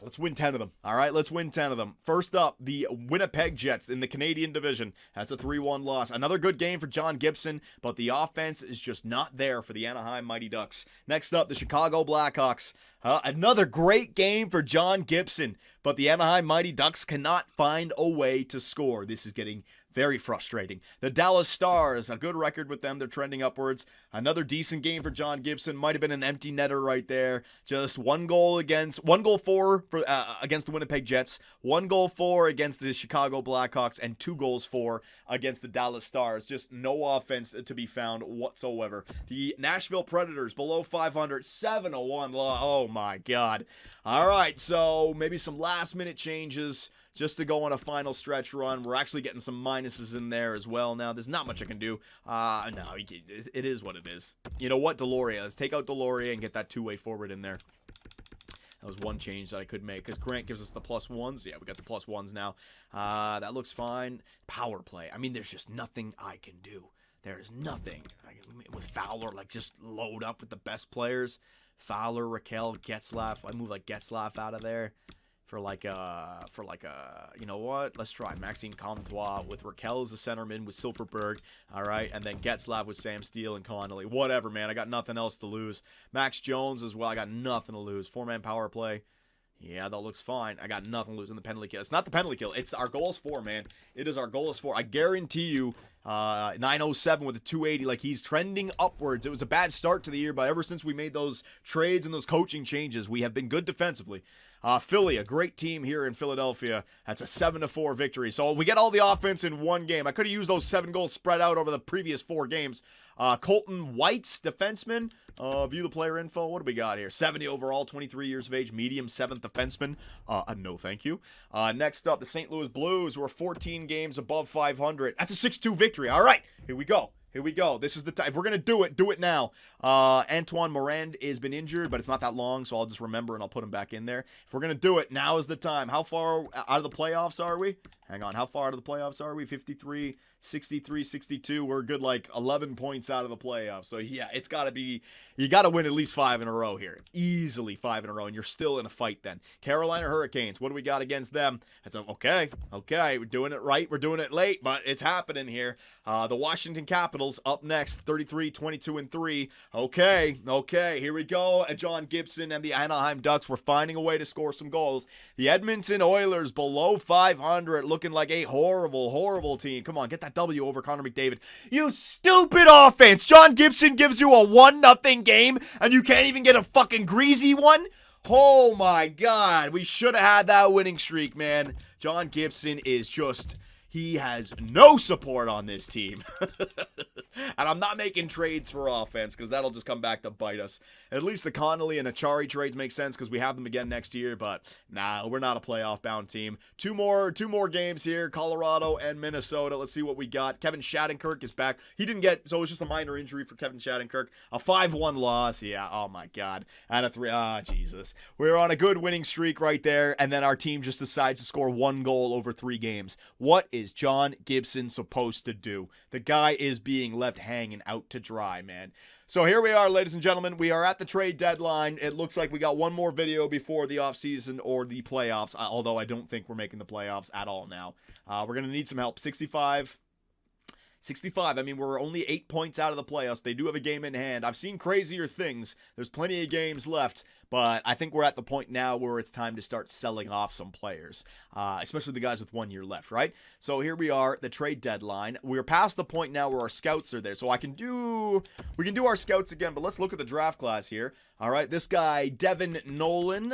Speaker 1: Let's win 10 of them. All right, let's win 10 of them. First up, the Winnipeg Jets in the Canadian division. That's a 3-1 loss. Another good game for John Gibson, but the offense is just not there for the Anaheim Mighty Ducks. Next up, the Chicago Blackhawks. Another great game for John Gibson, but the Anaheim Mighty Ducks cannot find a way to score. This is getting Very frustrating. The Dallas Stars, a good record with them. They're trending upwards. Another decent game for John Gibson. Might have been an empty netter right there. Just one goal for against the Winnipeg Jets, 1 goal for against the Chicago Blackhawks, and 2 goals for against the Dallas Stars. Just no offense to be found whatsoever. The Nashville Predators below 500, 7-1 loss. Oh my God. All right, so maybe some last minute changes just to go on a final stretch run. We're actually getting some minuses in there as well now. There's not much I can do. No, it is what it is. You know what, Deloria? Let's take out Deloria and get that two-way forward in there. That was one change that I could make because Grant gives us the +1s. Yeah, we got the +1s now. That looks fine. Power play. I mean, there's just nothing I can do. There is nothing. With Fowler, like, just load up with the best players. Fowler, Raquel, Getzlaf. I move, like, Getzlaf out of there. For like a, you know what? Let's try Maxime Comtois with Raquel as the centerman with Silverberg. All right. And then Getzlaf with Sam Steele and Connolly. Whatever, man. I got nothing else to lose. Max Jones as well. I got nothing to lose. 4-man power play. Yeah, that looks fine. I got nothing to lose in the penalty kill. It's not the penalty kill. It's our goal is 4, man. It is our goal is 4. I guarantee you, 907 with a 280. Like, he's trending upwards. It was a bad start to the year, but ever since we made those trades and those coaching changes, we have been good defensively. Philly, a great team here in Philadelphia. That's a 7-4 victory. So we get all the offense in one game. I could have used those 7 goals spread out over the previous 4 games. Colton White's defenseman. View the player info. What do we got here? 70 overall, 23 years of age, medium 7th defenseman. No thank you. Next up, the St. Louis Blues were 14 games above 500. That's a 6-2 victory. All right, here we go. Here we go. This is the time. If we're going to do it now. Antoine Moore has been injured, but it's not that long, so I'll just remember and I'll put him back in there. If we're going to do it, now is the time. How far out of the playoffs are we? Hang on. How far out of the playoffs are we? 53, 63, 62. We're good, like 11 points out of the playoffs. So, yeah, it's got to be, you got to win at least 5 in a row here. Easily 5 in a row, and you're still in a fight then. Carolina Hurricanes, what do we got against them? That's okay. We're doing it right. We're doing it late, but it's happening here. The Washington Capitals up next, 33, 22, and 3. Okay, here we go. John Gibson and the Anaheim Ducks were finding a way to score some goals. The Edmonton Oilers below 500, looking like a horrible, horrible team. Come on, get that W over Connor McDavid. You stupid offense. John Gibson gives you a 1-0 game, and you can't even get a fucking greasy one? Oh, my God. We should have had that winning streak, man. John Gibson is just... He has no support on this team. And I'm not making trades for offense because that'll just come back to bite us. At least the Connolly and Achari trades make sense because we have them again next year. But nah, we're not a playoff-bound team. Two more games here, Colorado and Minnesota. Let's see what we got. Kevin Shattenkirk is back. He didn't get, so it was just a minor injury for Kevin Shattenkirk. A 5-1 loss. Yeah, oh my God. Out of 3, Jesus. We're on a good winning streak right there. And then our team just decides to score 1 goal over 3 games. What is John Gibson supposed to do? The guy is being left hanging out to dry, man. So here we are, ladies and gentlemen. We are at the trade deadline. It looks like we got one more video before the offseason or the playoffs, although I don't think we're making the playoffs at all now. We're going to need some help. 65. I mean, we're only 8 points out of the playoffs. They do have a game in hand. I've seen crazier things. There's plenty of games left, but I think we're at the point now where it's time to start selling off some players, especially the guys with 1 year left, right? So here we are, the trade deadline. We're past the point now where our scouts are there. So we can do our scouts again, but let's look at the draft class here. All right, this guy, Devin Nolan,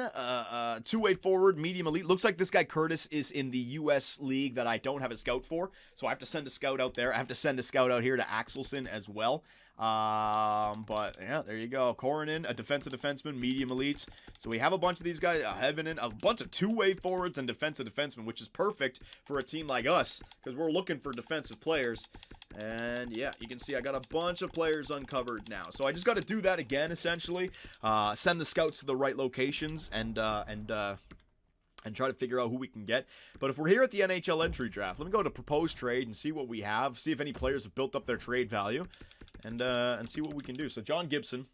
Speaker 1: two-way forward, medium elite. Looks like this guy, Curtis, is in the U.S. league that I don't have a scout for. So I have to send a scout out there. I have to send a scout out here to Axelson as well. But yeah, there you go. Koronin, a defensive defenseman, medium elites. So we have a bunch of these guys, Heaven, a bunch of two-way forwards and defensive defensemen, which is perfect for a team like us because we're looking for defensive players. And yeah, you can see I got a bunch of players uncovered now. So I just got to do that again, essentially. Send the scouts to the right locations and try to figure out who we can get. But if we're here at the NHL entry draft, let me go to proposed trade and see what we have. See if any players have built up their trade value. And see what we can do. So John Gibson,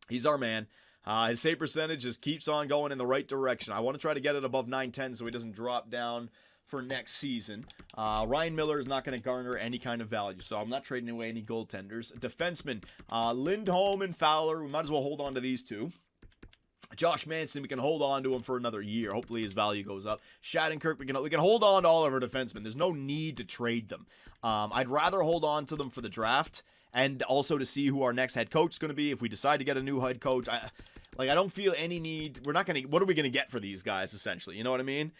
Speaker 1: he's our man. His save percentage just keeps on going in the right direction. I want to try to get it above 910 so he doesn't drop down for next season. Ryan Miller is not going to garner any kind of value, so I'm not trading away any goaltenders. Defensemen, Lindholm and Fowler. We might as well hold on to these two. Josh Manson, we can hold on to him for another year. Hopefully his value goes up. Shattenkirk, we can hold on to all of our defensemen. There's no need to trade them. I'd rather hold on to them for the draft and also to see who our next head coach is going to be. If we decide to get a new head coach, I don't feel any need. We're not going to. What are we going to get for these guys? Essentially, you know what I mean?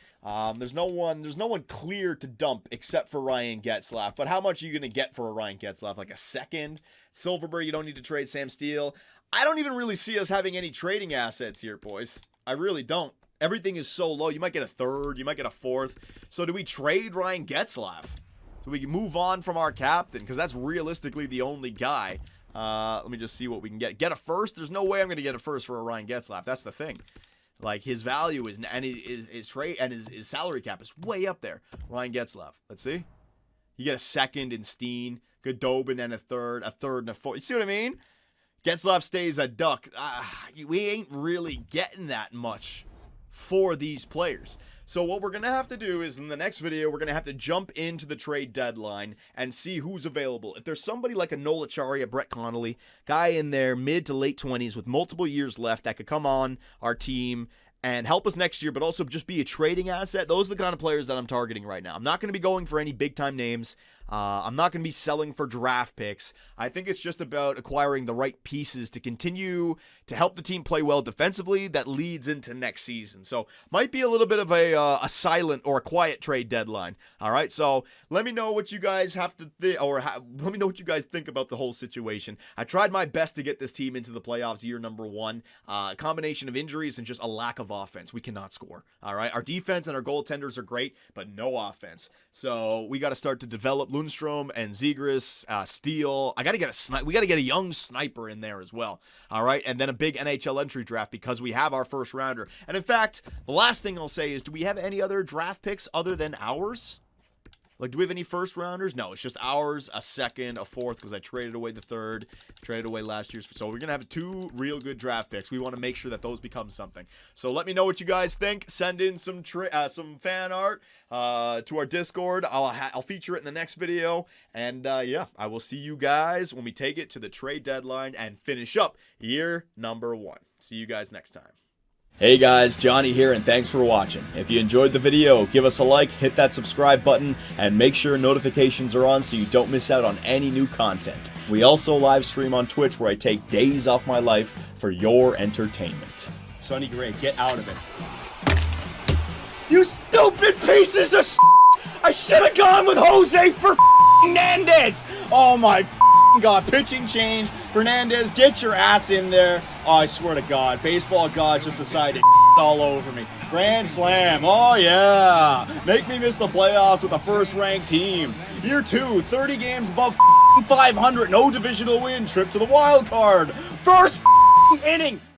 Speaker 1: There's no one clear to dump except for Ryan Getzlaf. But how much are you going to get for a Ryan Getzlaf? Like a second? Silverberg, you don't need to trade Sam Steele. I don't even really see us having any trading assets here, boys. I really don't. Everything is so low. You might get a third. You might get a fourth. So do we trade Ryan Getzlaf so we can move on from our captain? Because that's realistically the only guy. Let me just see what we can get. Get a first? There's no way I'm going to get a first for a Ryan Getzlaf. That's the thing. Like, his value is, and his trade and his salary cap is way up there. Ryan Getzlaf. Let's see. You get a second in Steen, Godobin, and a third and a fourth. You see what I mean? Getzlaf stays a Duck. We ain't really getting that much for these players. So what we're going to have to do is in the next video, we're going to have to jump into the trade deadline and see who's available. If there's somebody like a Noel Acciari, a Brett Connolly, guy in their mid to late 20s with multiple years left that could come on our team and help us next year, but also just be a trading asset, those are the kind of players that I'm targeting right now. I'm not going to be going for any big-time names. I'm not going to be selling for draft picks. I think it's just about acquiring the right pieces to continue to help the team play well defensively that leads into next season. So might be a little bit of a silent or a quiet trade deadline. All right, so let me know what you guys have to let me know what you guys think about the whole situation. I tried my best to get this team into the playoffs year number one. A combination of injuries and just a lack of offense. We cannot score. All right, our defense and our goaltenders are great, but no offense. So we got to start to develop Lundstrom and Zegras, Steele. We got to get a young sniper in there as well. All right, and then a big NHL entry draft because we have our first rounder. And in fact, the last thing I'll say is, do we have any other draft picks other than ours? Like, do we have any first rounders? No, it's just ours, a second, a fourth, because I traded away the third, traded away last year's. So we're going to have 2 real good draft picks. We want to make sure that those become something. So let me know what you guys think. Send in some fan art to our Discord. I'll feature it in the next video. And yeah, I will see you guys when we take it to the trade deadline and finish up year number 1. See you guys next time. Hey guys, Johnny here, and thanks for watching. If you enjoyed the video, give us a like, hit that subscribe button, and make sure notifications are on so you don't miss out on any new content. We also live stream on Twitch where I take days off my life for your entertainment. Sonny Gray, get out of it. You stupid pieces of I should have gone with Jose for Hernandez! Oh my God, pitching change. Fernandez, get your ass in there. Oh, I swear to God, baseball God just decided to all over me. Grand slam. Oh, yeah. Make me miss the playoffs with a first-ranked team. Year 2, 30 games above 500. No divisional win. Trip to the wild card. First inning.